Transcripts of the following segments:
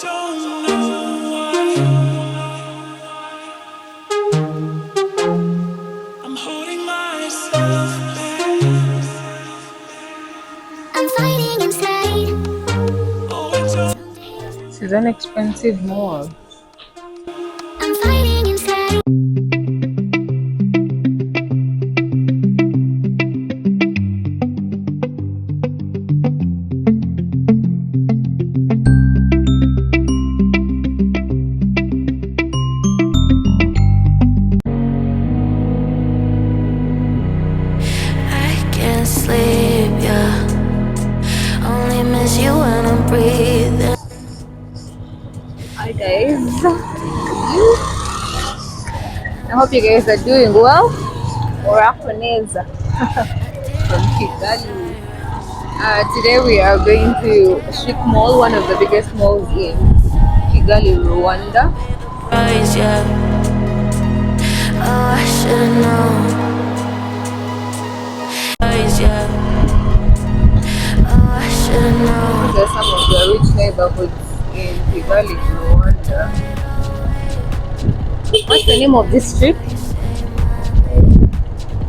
don't know why I'm holding myself back. I'm fighting inside. Oh, I don't. This is an expensive mall. I'm fighting inside. I can't sleep, yeah. Only miss you when I'm breathing. Hi guys, I hope you guys are doing well. Orakoneza from Kigali. Today we are going to CHIC Mall, one of the biggest malls in Kigali, Rwanda. Rise, yeah. Oh, I should've known. Rise, yeah. Oh, I should've known. These are some of the rich neighborhoods in Kigali, Rwanda. What's the name of this street?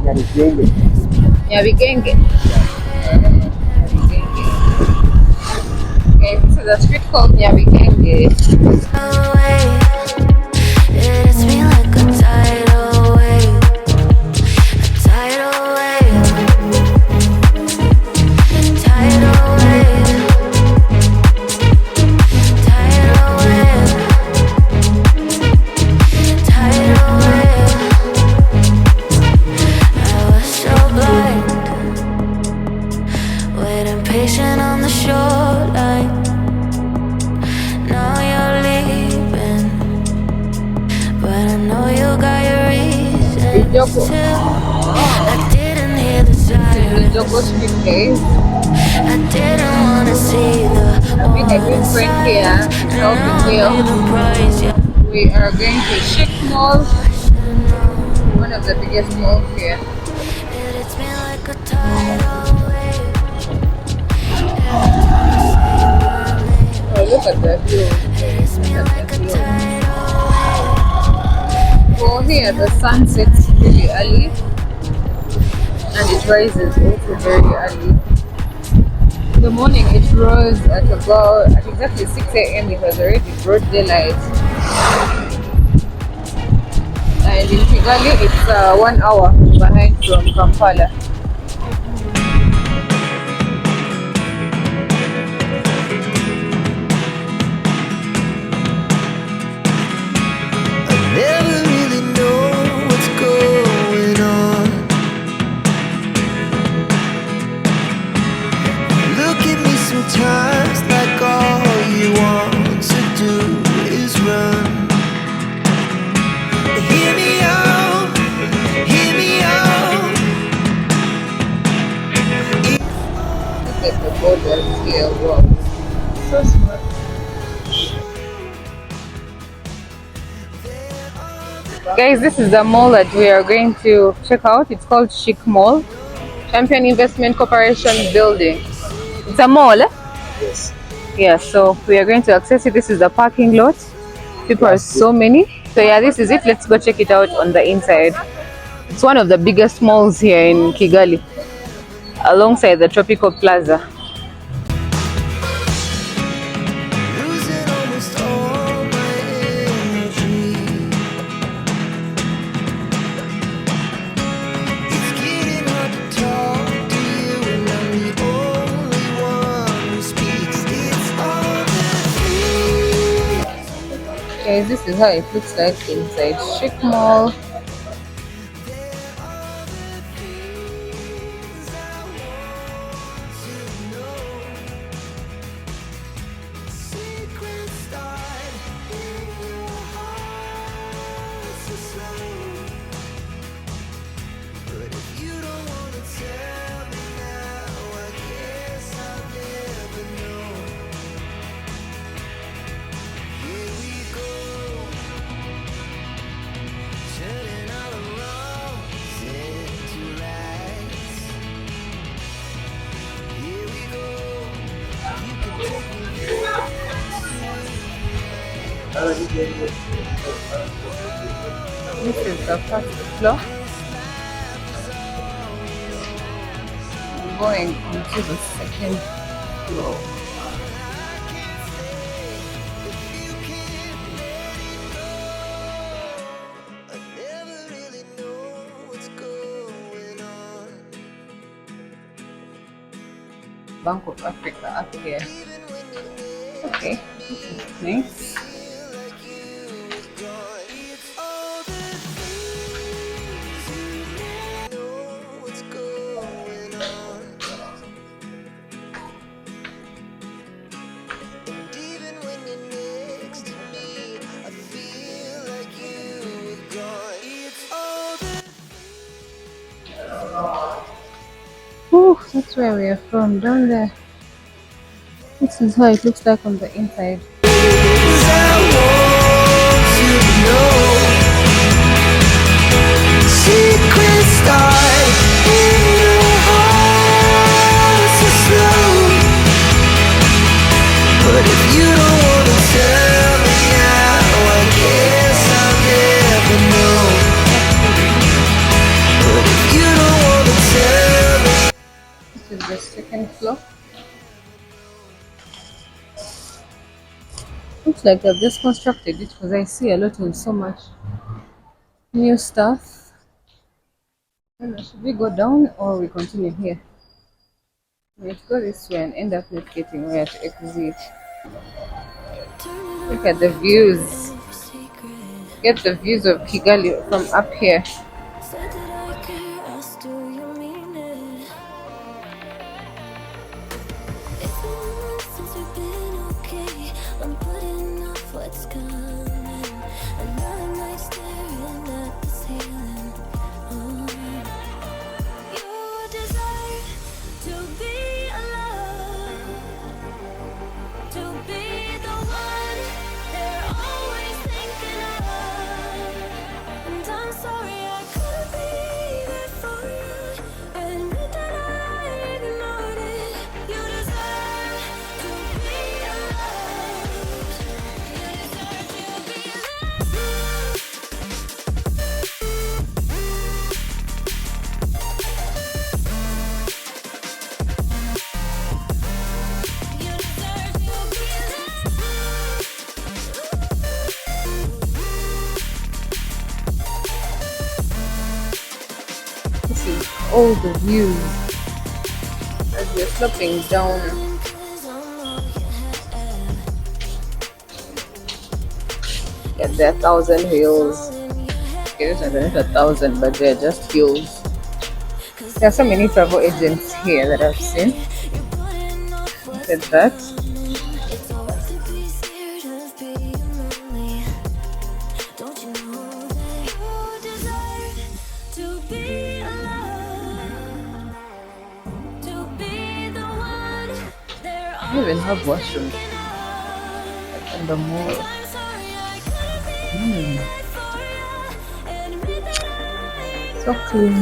Nyarugenge. Nyabigenge. Okay, this is a street called Nyabigenge. Away. It hits me like a tidal wave. A tidal wave. Tidal wave. Tidal wave. Tidal wave. I was so blind, waiting patient on the shoreline. Now you're leaving, but I know you got your reasons Ijoko. too. I didn't hear the sirens. Ijoko Street, guys. I didn't wanna see the With a good friend here, helping me. We are going to CHIC Mall, one of the biggest malls here. It hits me like a tidal wave. Oh, look at the view. It hits me Look like at a the view. tidal wave. Well, here the sun sets really early, and it rises also very early. In the morning, it rose at exactly 6 a.m. It was already broad daylight. And in Kigali, it's 1 hour behind from Kampala. Never really know what's going on. Look at me sometimes like all you want to do is run. Hear me out, hear me out. Look at the borders here. Wow, so smart. Guys, this is the mall that we are going to check out. It's called CHIC Mall, Champion Investment Corporation building. It's a mall, eh? Yes. Yeah, so we are going to access it. This is the parking lot. People are so many. So yeah, this is it. Let's go check it out on the inside. It's one of the biggest malls here in Kigali, alongside the Tropical Plaza. Losing almost all my energy. It's getting hard to talk to you, and I'm the only one who speaks. It's all the Guys, this is how it looks like inside CHIC Mall. secrets start in your heart so slow. But if you don't wanna tell me now, I guess I'll never know. Here we go. Turning This is the first floor. I'm going into the second floor. I never really know what's going on. Bank of Africa up here. Even when you're near, Okay, this is nice. feel like you were gone. It's all the things you know what's going on. And even when you're next to me, I feel like you were gone. It's all the Oh, that's where we are from, down there. This is how it looks like on the inside. things I want you to know. Secret start in your heart so slow. But if you don't wanna tell me now, I guess I'll never know. But if you don't wanna tell me, This is the second floor. Looks like they've just constructed it because I see a lot of so much new stuff. I don't know, should we go down or we continue here? Let's go this way and end up not getting where to exit. Look at the views. Get the views of Kigali from up here. said that I care, asked do you mean it? It's been a month since we've been okay. I'm putting off what's coming. Another night staring at the ceiling. Oh. You deserve to be alone, to be the one they're always thinking of. And I'm sorry I couldn't be there for you. Admit that I ignored it. You deserve to be loved. You deserve to be loved. You deserve to be loved. This is all the views as we're sloping down. 'Cause I'm all you have. Get there, 1,000 hills. All in your head. Okay, those are not 1,000, but they're just hills. There are so many travel agents here that I've seen. You're putting off Look what's at that. coming. It's alright to be scared of being lonely. Don't you know that you deserve to be alone, to be the one they're They even have always washrooms thinking of. in the mall. I'm sorry I couldn't be there for you. Admit that I So clean.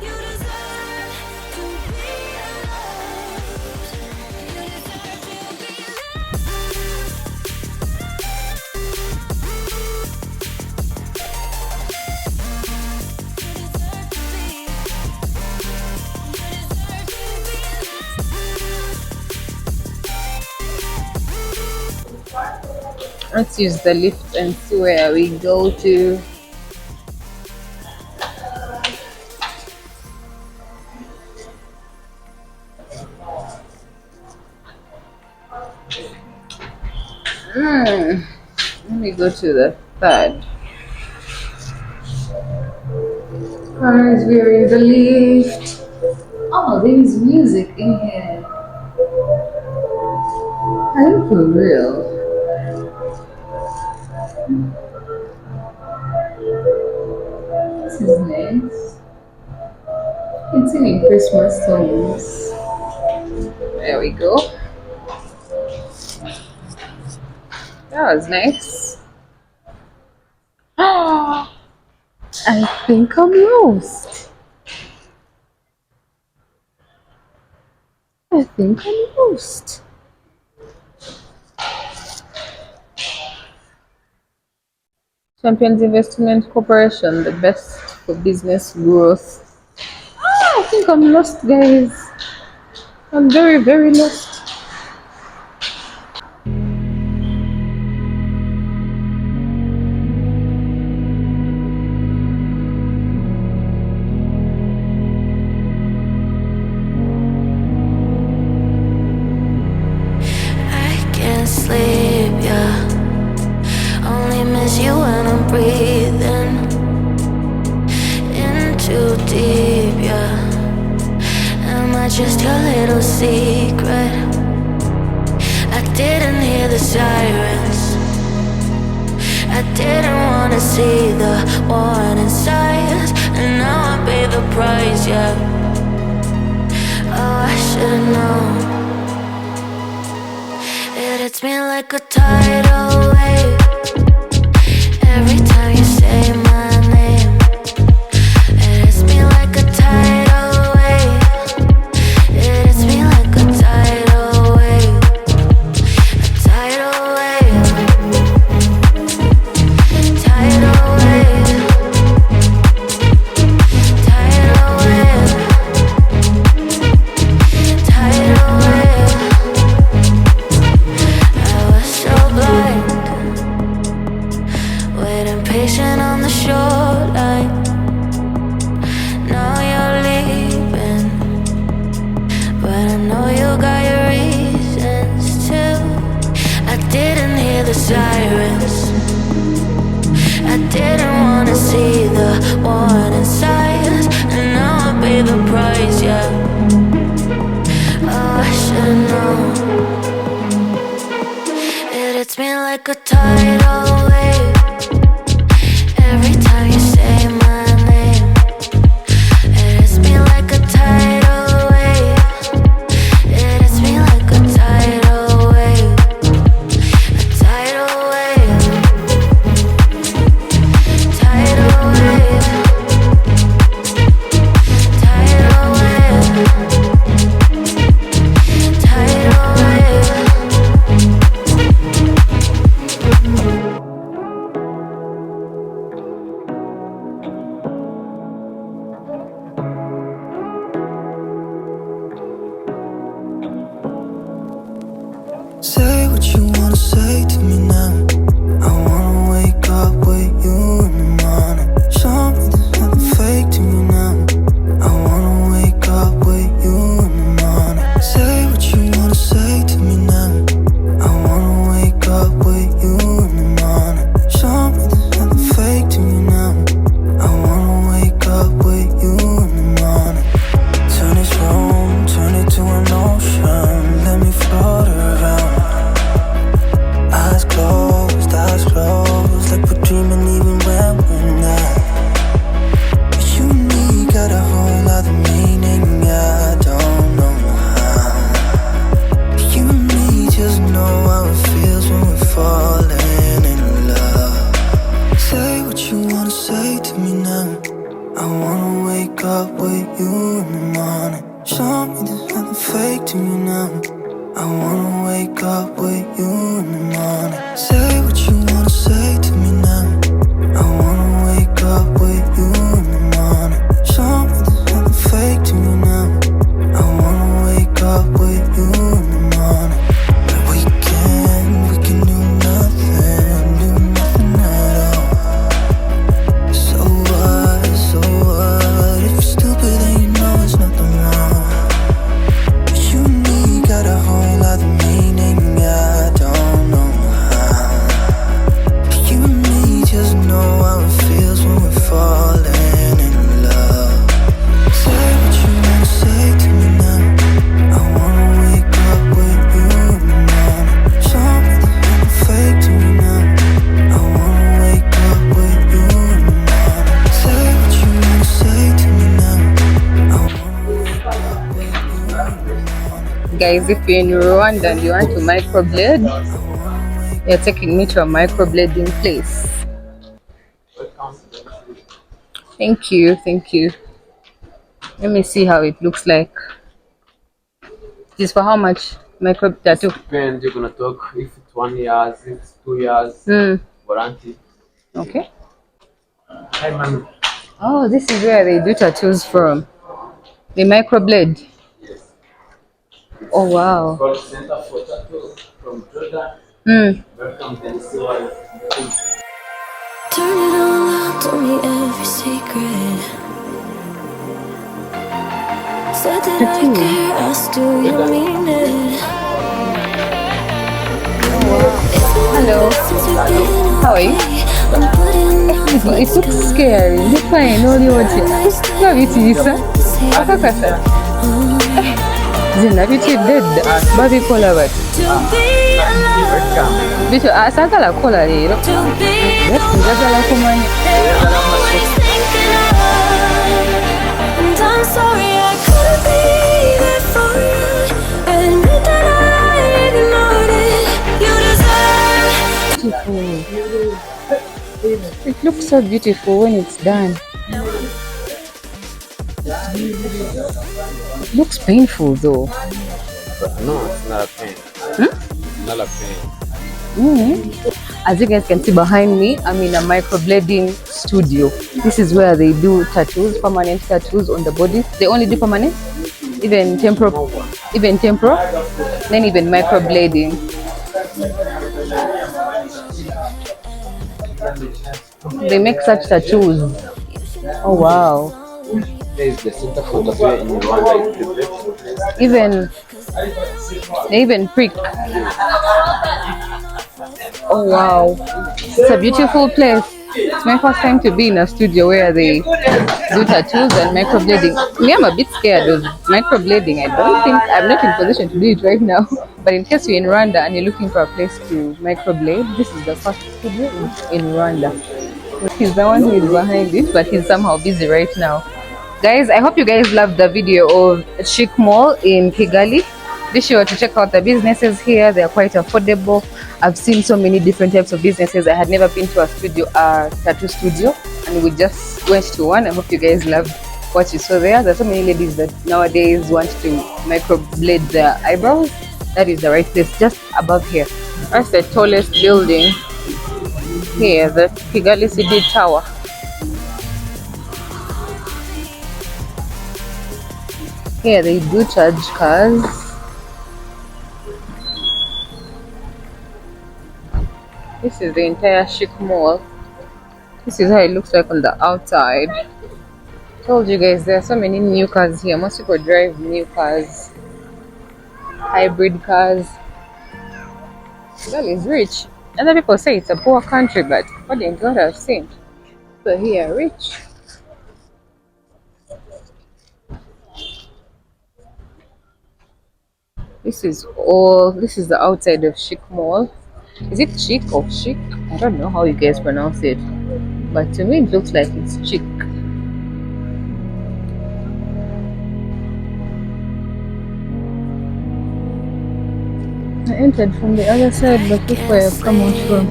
you deserve to be loved. You deserve to be Let's use the lift and see where we go to. Let me go to the third. As we're in the lift. Oh, there's music in here. Are you for real? This is nice. It's singing Christmas songs. There we go. That was nice. I think I'm lost. I think I'm lost. Champions Investment Corporation, the best for business growth. I think I'm lost, guys. I'm very, very lost. I can't sleep, yeah. Only miss you when I'm breathing in too deep, yeah. Am I just your little secret? I didn't hear the sirens. I didn't wanna see the warning signs, and now I pay the price, yeah. Oh, I should've known. It hits me like a tidal wave every time you say my name. It hits me like a tidal wave. It hits me like a tidal wave. A tidal wave. Tidal wave. Tidal wave. Tidal wave. I was so blind, waiting patient on the shoreline. Now you're leaving, but I know you got your reasons too. I didn't hear the sirens. I didn't wanna see the warning signs, and now I pay the price, yeah. Oh, I should've known. It hits me like a tidal wave every time you say my name. It hits me like a tidal wave. It hits me like a tidal wave. A tidal wave. Tidal wave. Tidal wave. Tidal wave. Say what you wanna say to me now. I wanna wake up with you in the morning. Show me there's nothing fake to me now. I wanna wake up with you in the morning. Say what you wanna say to me now. I wanna wake up with you in the morning. Show me there's nothing fake to me now. I wanna wake up with you in the morning. Turn this room, turn it to an ocean. Let me float around. Eyes closed, like we're dreaming even when we're not. You and me got a whole other meaning, I don't know how. You and me just know how it feels when we're falling in love. Say what you wanna say to me now. I wanna wake up with you in the morning. Show me there's nothing fake to me now. I wanna wake up with you in the morning. Say what you wanna say to me now. I wanna wake up with you in the morning. Show me there's nothing fake to me now. I wanna wake up with you in the morning. But we can do nothing at all. So what, if you're stupid then you know it's nothing wrong. You and me got a whole other meaning, I don't know how. You and me just know how it feels when we're falling in love. Say what you wanna say to me now. I wanna wake up with you in the morning. Show me there's nothing fake to me now. I wanna wake up with you in the morning. Say what you wanna say to me now. I wanna wake up with you in the morning. Guys, if you're in Rwanda and you want to microblade, you're taking me to a microblading place. Thank you, thank you. Let me see how it looks like. This is for how much? Micro tattoo. Depends, you're gonna talk if it's 1 year, if it's 2 years, warranty. Okay. Oh, this is where they do tattoos from. The microblade. Oh wow. Mm. Turn it all out, told me every secret. Said that I Tattoo. care, asked do you mean it? Oh wow. It's been a Hello. bit since we've been How are you? away. I'm putting off It what's looks scary. coming. Look fine. Only watch it. Nice to Love it, Isa. let this Akakasa. healing. Zina biti dead. Babi kola bat. To be alive, Bitu asagala kola lero. to be Yes, njagala kumanya. they're always thinking of. And I'm sorry I couldn't be there for you. Admit that I ignored it. You deserve. Beautiful. It looks so beautiful when it's done. It looks painful though. No, it's not a pain. Not a pain. As you guys can see behind me, I'm in a microblading studio. This is where they do tattoos, permanent tattoos on the body. They only do permanent, even temporal, then even microblading. They make such tattoos. Oh wow! There is the center for tattoo in Rwanda. Even they even prick. Oh wow! It's a beautiful place. It's my first time to be in a studio where they do tattoos and microblading. Me, I'm a bit scared of microblading. I don't think I'm not in position to do it right now. But in case you're in Rwanda and you're looking for a place to microblade, this is the first studio in Rwanda. He's the one who is behind it, but he's somehow busy right now. Guys, I hope you guys loved the video of CHIC Mall in Kigali. Be sure to check out the businesses here. They are quite affordable. I've seen so many different types of businesses. I had never been to a tattoo studio, and we just went to one. I hope you guys loved what you saw there. There's so many ladies that nowadays want to microblade their eyebrows. That is the right place, just above here. That's the tallest building here, the Kigali City Tower. Here they do charge cars. This is the entire CHIC Mall. This is how it looks like on the outside. Told you guys there are so many new cars here. Most people drive new cars, hybrid cars. Well, is rich. Other people say it's a poor country, but according to what I've seen, people here are rich. This is the outside of CHIC Mall. Is it chic or chic? I don't know how you guys pronounce it, but to me it looks like it's chic. I entered from the other side, but look where I've come out from.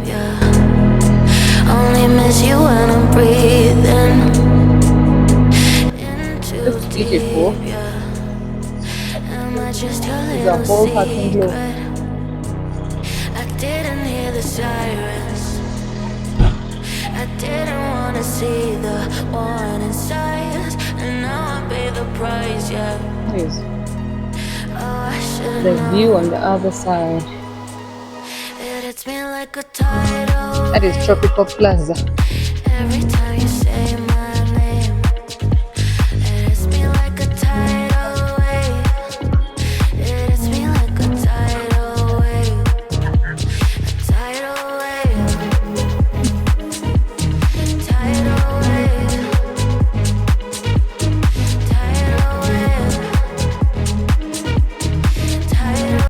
Only miss you when I'm breathing. Looks beautiful. It's a whole parking lot. I didn't hear the sirens. I didn't wanna see the warning signs, and now I pay the price. Yeah. Yes. Oh, I should The know. view on the other side. It hits me like a tidal. That is Tropical Plaza. Every